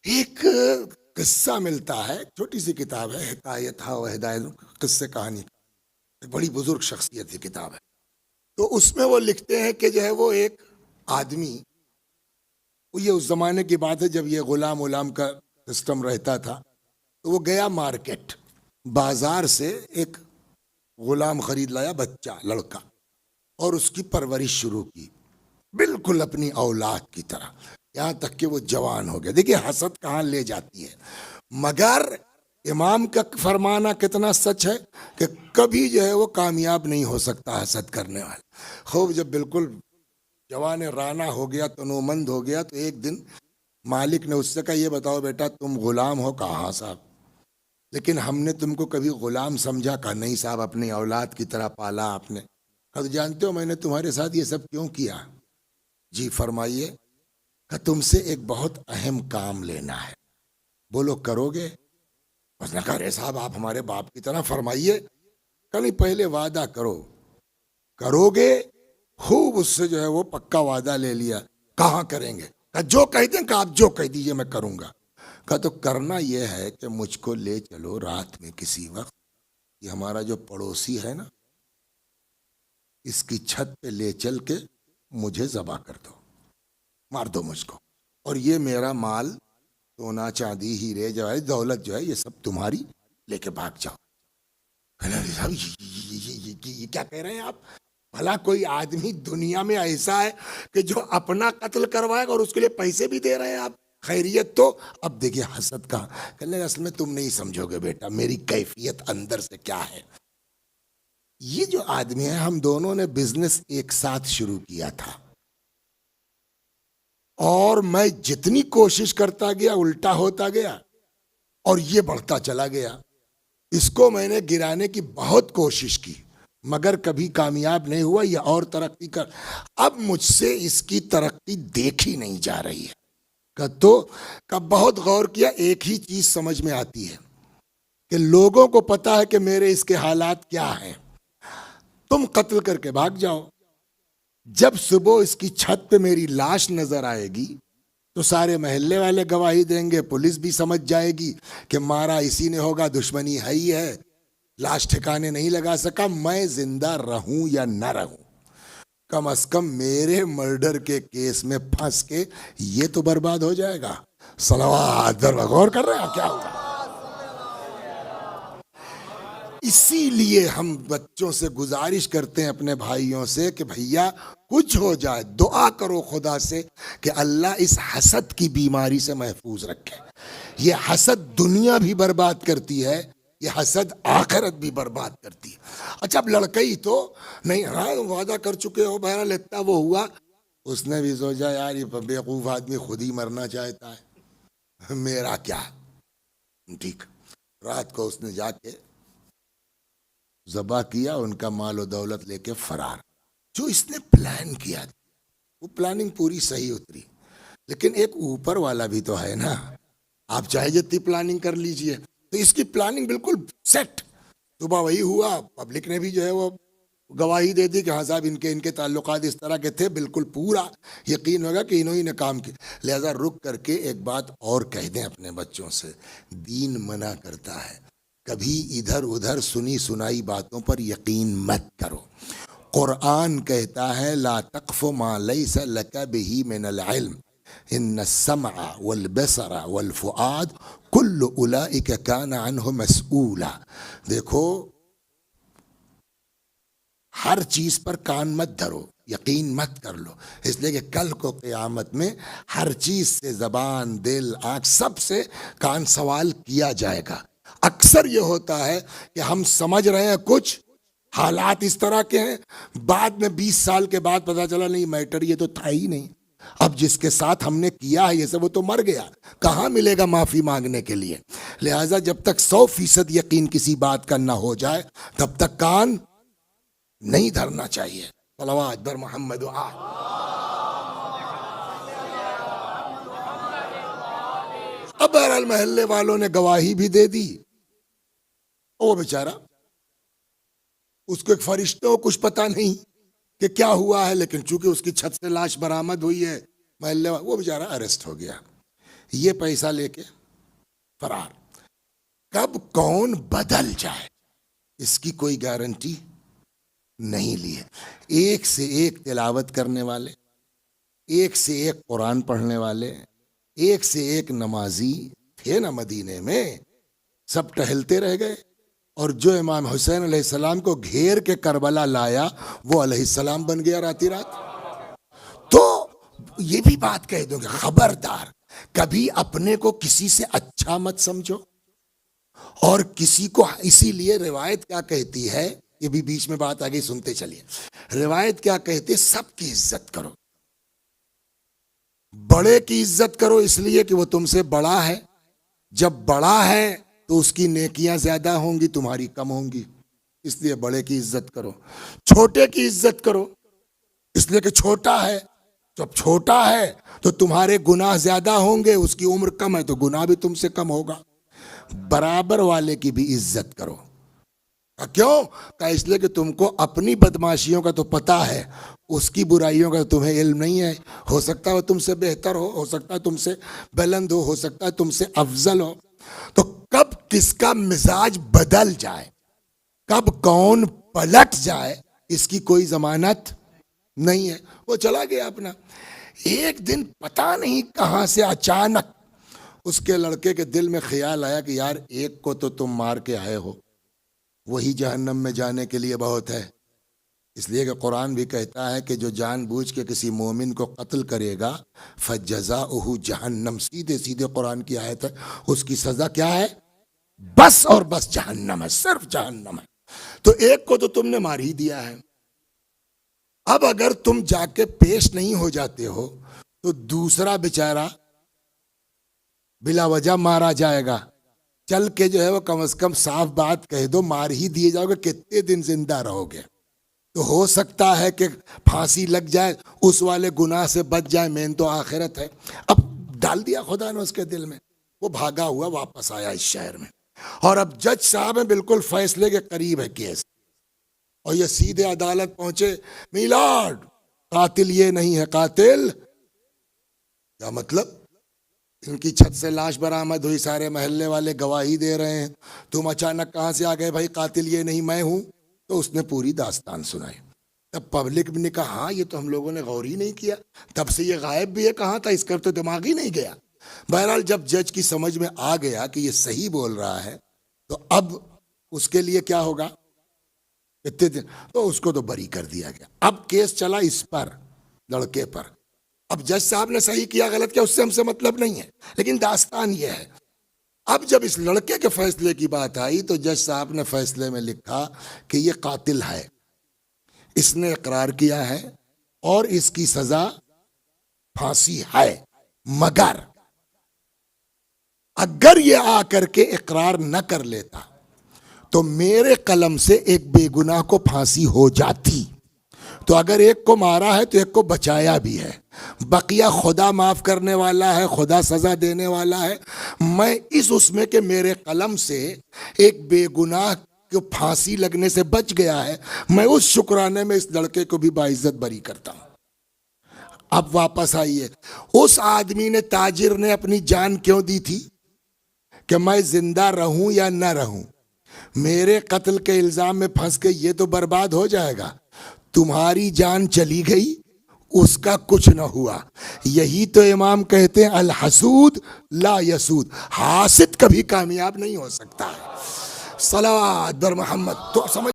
ایک قصہ ملتا ہے، چھوٹی سی کتاب ہے، حکایت ہا و ہدایت، قصے کہانی، ایک بڑی بزرگ شخصیت کی کتاب ہے۔ تو اس میں وہ لکھتے ہیں کہ جو ہے وہ ایک آدمی، یہ اس زمانے کی بات ہے جب یہ غلام کا سسٹم رہتا تھا، تو وہ گیا مارکیٹ، بازار سے ایک غلام خرید لایا، بچہ لڑکا، اور اس کی پرورش شروع کی بالکل اپنی اولاد کی طرح، یہاں تک کہ وہ جوان ہو گیا۔ دیکھیے حسد کہاں لے جاتی ہے، مگر امام کا فرمانا کتنا سچ ہے کہ کبھی جو ہے وہ کامیاب نہیں ہو سکتا حسد کرنے والا۔ خوب جب بالکل جوان رانا ہو گیا، تنومند ہو گیا، تو ایک دن مالک نے اس سے کہا، یہ بتاؤ بیٹا تم غلام ہو؟ کہا ہاں صاحب، لیکن ہم نے تم کو کبھی غلام سمجھا؟ کہا نہیں صاحب، اپنی اولاد کی طرح پالا آپ نے۔ کہا تو جانتے ہو میں نے تمہارے ساتھ یہ سب کیوں کیا؟ جی فرمائیے۔ کہ تم سے ایک بہت اہم کام لینا ہے، بولو کرو گے؟ اس نے کہا ارے صاحب آپ ہمارے باپ کی طرح، فرمائیے۔ کہ نہیں پہلے وعدہ کرو، کرو گے؟ خوب اس سے جو ہے وہ پکا وعدہ لے لیا۔ کہاں کریں گے؟ کہا جو کہہ دیں، کہ آپ جو کہہ دیجئے میں کروں گا۔ کہا تو کرنا یہ ہے کہ مجھ کو لے چلو رات میں کسی وقت، یہ ہمارا جو پڑوسی ہے نا، اس کی چھت پہ لے چل کے مجھے ذبح کر دو، مار دو مجھ کو، اور یہ میرا مال، سونا چاندی ہیرے جواہر دولت جو ہے یہ سب تمہاری، لے کے بھاگ جاؤ۔ صاحب یہ کیا کہہ رہے ہیں آپ؟ بھلا کوئی آدمی دنیا میں ایسا ہے کہ جو اپنا قتل کروائے گا اور اس کے لیے پیسے بھی دے رہے ہیں آپ؟ خیریت تو اب دیکھیے حسد کا کہنے اصل میں تم نہیں سمجھو گے بیٹا میری کیفیت اندر سے کیا ہے۔ یہ جو آدمی ہے، ہم دونوں نے بزنس ایک ساتھ شروع کیا تھا، اور میں جتنی کوشش کرتا گیا الٹا ہوتا گیا، اور یہ بڑھتا چلا گیا۔ اس کو میں نے گرانے کی بہت کوشش کی، مگر کبھی کامیاب نہیں ہوا، یہ اور ترقی کر، اب مجھ سے اس کی ترقی دیکھی نہیں جا رہی ہے۔ کہ بہت غور کیا، ایک ہی چیز سمجھ میں آتی ہے کہ لوگوں کو پتا ہے کہ میرے اس کے حالات کیا ہیں، تم قتل کر کے بھاگ جاؤ، جب صبح اس کی چھت پہ میری لاش نظر آئے گی تو سارے محلے والے گواہی دیں گے، پولیس بھی سمجھ جائے گی کہ مارا اسی نے ہوگا، دشمنی ہے ہی ہے، لاش ٹھکانے نہیں لگا سکا، میں زندہ رہوں یا نہ رہوں، کم از کم میرے مرڈر کے کیس میں پھنس کے یہ تو برباد ہو جائے گا۔ صلوات در غور کر رہے ہیں کیا ہوگا؟ اسی لیے ہم بچوں سے گزارش کرتے ہیں، اپنے بھائیوں سے، کہ بھیا کچھ ہو جائے دعا کرو خدا سے کہ اللہ اس حسد کی بیماری سے محفوظ رکھے۔ یہ حسد دنیا بھی برباد کرتی ہے، یہ حسد آخرت بھی برباد کرتی ہے۔ اچھا اب لڑکئی تو نہیں، ہاں وعدہ کر چکے ہو، بہرحال اتنا وہ ہوا، اس نے بھی سوچا یار یہ بیوقوف آدمی خود ہی مرنا چاہتا ہے، میرا کیا۔ ٹھیک، رات کو اس نے جا کے ذبح کیا، ان کا مال و دولت لے کے فرار۔ جو اس نے پلان کیا وہ پلاننگ پوری صحیح اتری، لیکن ایک اوپر والا بھی تو ہے نا، آپ چاہے جتنی پلاننگ کر لیجئے، تو اس کی پلاننگ بالکل سیٹ۔ صبح وہی ہوا، پبلک نے بھی جو ہے وہ گواہی دے دی کہ ہاں صاحب ان کے تعلقات اس طرح کے تھے، بالکل پورا یقین ہوگا کہ انہوں نے کام کیا۔ لہذا رک کر کے ایک بات اور کہہ دیں اپنے بچوں سے، دین منع کرتا ہے کبھی ادھر ادھر سنی سنائی باتوں پر یقین مت کرو۔ قرآن کہتا ہے لا تقف ما لیس لک بہ من العلم ان السمع والبصر والفؤاد کل اولئک کان عنہ مسئولا۔ دیکھو ہر چیز پر کان مت دھرو، یقین مت کر لو، اس لیے کہ کل کو قیامت میں ہر چیز سے، زبان، دل، آنکھ، سب سے کان سوال کیا جائے گا۔ اکثر یہ ہوتا ہے کہ ہم سمجھ رہے ہیں کچھ، حالات اس طرح کے ہیں، بعد میں 20 سال کے بعد پتا چلا نہیں میٹر یہ تو تھا ہی نہیں، اب جس کے ساتھ ہم نے کیا ہے یہ سب وہ تو مر گیا، کہاں ملے گا معافی مانگنے کے لیے۔ لہٰذا جب تک 100% یقین کسی بات کا نہ ہو جائے تب تک کان نہیں دھرنا چاہیے۔ صلوات بر محمد و آل۔ اب بہرحال محلے والوں نے گواہی بھی دے دی، وہ بیچارہ، اس کو ایک فرشتے کو کچھ پتا نہیں کہ کیا ہوا ہے، لیکن چونکہ اس کی چھت سے لاش برآمد ہوئی ہے، محلے وہ بیچارہ اریسٹ ہو گیا۔ یہ پیسہ لے کے فرار. کب کون بدل جائے اس کی کوئی گارنٹی نہیں لی ہے. ایک سے ایک تلاوت کرنے والے، ایک سے ایک قرآن پڑھنے والے، ایک سے ایک نمازی تھے نا مدینے میں، سب ٹہلتے رہ گئے. اور جو امام حسین علیہ السلام کو گھیر کے کربلا لایا وہ علیہ السلام بن گیا راتی رات. تو یہ بھی بات کہہ دوں گا، خبردار کبھی اپنے کو کسی سے اچھا مت سمجھو. اور کسی کو، اسی لیے روایت کیا کہتی ہے، یہ بھی بیچ میں بات آگئی سنتے چلیے. روایت کیا کہتی ہے؟ سب کی عزت کرو. بڑے کی عزت کرو اس لیے کہ وہ تم سے بڑا ہے. جب بڑا ہے تو اس کی نیکیاں زیادہ ہوں گی، تمہاری کم ہوں گی، اس لیے بڑے کی عزت کرو. چھوٹے کی عزت کرو اس لیے کہ چھوٹا ہے. جب چھوٹا ہے تو تمہارے گناہ زیادہ ہوں گے، اس کی عمر کم ہے تو گناہ بھی تم سے کم ہوگا. برابر والے کی بھی عزت کرو. کیوں؟ کہ اس لیے کہ تم کو اپنی بدماشیوں کا تو پتا ہے، اس کی برائیوں کا تمہیں علم نہیں ہے. ہو سکتا ہے وہ تم سے بہتر ہو سکتا ہے تم سے بلند ہو سکتا ہے تم سے افضل ہو. تو کب کس کا مزاج بدل جائے، کب کون پلٹ جائے، اس کی کوئی ضمانت نہیں ہے. وہ چلا گیا اپنا. ایک دن پتا نہیں کہاں سے اچانک اس کے لڑکے کے دل میں خیال آیا کہ یار ایک کو تو تم مار کے آئے ہو، وہی جہنم میں جانے کے لیے بہت ہے. اس لیے کہ قرآن بھی کہتا ہے کہ جو جان بوجھ کے کسی مومن کو قتل کرے گا فَجَزَاؤُهُ جہنم. سیدھے سیدھے قرآن کی آیت ہے. اس کی سزا کیا ہے؟ بس اور بس جہنم ہے، صرف جہنم ہے. تو ایک کو تو تم نے مار ہی دیا ہے. اب اگر تم جا کے پیش نہیں ہو جاتے ہو تو دوسرا بیچارہ بلا وجہ مارا جائے گا. چل کے جو ہے وہ کم از کم صاف بات کہہ دو، مار ہی دیے جاؤ گے، کتنے دن زندہ رہو گے. تو ہو سکتا ہے کہ پھانسی لگ جائے، اس والے گناہ سے بچ جائے، مین تو آخرت ہے. اب ڈال دیا خدا نے اس کے دل میں. وہ بھاگا ہوا واپس آیا اس شہر میں. اور اب جج صاحب ہیں بالکل فیصلے کے قریب ہے کیس، اور یہ سیدھے عدالت پہنچے. میلارڈ قاتل یہ نہیں ہے. قاتل کیا مطلب؟ ان کی چھت سے لاش برآمد ہوئی، سارے محلے والے گواہی دے رہے ہیں. تم اچانک کہاں سے آ گئے؟ بھائی قاتل یہ نہیں میں ہوں. تو اس نے پوری داستان سنائی. تب پبلک نے کہا ہاں یہ تو ہم لوگوں نے غور ہی نہیں کیا، تب سے یہ غائب بھی ہے، کہاں تھا اس کا تو دماغ ہی نہیں گیا. بہرحال جب جج کی سمجھ میں آ گیا کہ یہ صحیح بول رہا ہے تو اب اس کے لیے کیا ہوگا، اتنے دن تو اس کو تو بری کر دیا گیا. اب کیس چلا اس پر، لڑکے پر. اب جج صاحب نے صحیح کیا غلط کیا اس سے ہم سے مطلب نہیں ہے، لیکن داستان یہ ہے. اب جب اس لڑکے کے فیصلے کی بات آئی تو جج صاحب نے فیصلے میں لکھا کہ یہ قاتل ہے، اس نے اقرار کیا ہے اور اس کی سزا پھانسی ہے. مگر اگر یہ آ کر کے اقرار نہ کر لیتا تو میرے قلم سے ایک بے گناہ کو پھانسی ہو جاتی. تو اگر ایک کو مارا ہے تو ایک کو بچایا بھی ہے. بقیہ خدا معاف کرنے والا ہے، خدا سزا دینے والا ہے. میں اس میں کہ میرے قلم سے ایک بے گناہ کو پھانسی لگنے سے بچ گیا ہے، میں اس شکرانے میں اس لڑکے کو بھی باعزت بری کرتا ہوں. اب واپس آئیے، اس آدمی نے، تاجر نے اپنی جان کیوں دی تھی؟ کہ میں زندہ رہوں یا نہ رہوں، میرے قتل کے الزام میں پھنس کے یہ تو برباد ہو جائے گا. تمہاری جان چلی گئی، اس کا کچھ نہ ہوا. یہی تو امام کہتے ہیں الحسود لا یسود، حاسد کبھی کامیاب نہیں ہو سکتا ہے. صلوات بر محمد. تو سمجھ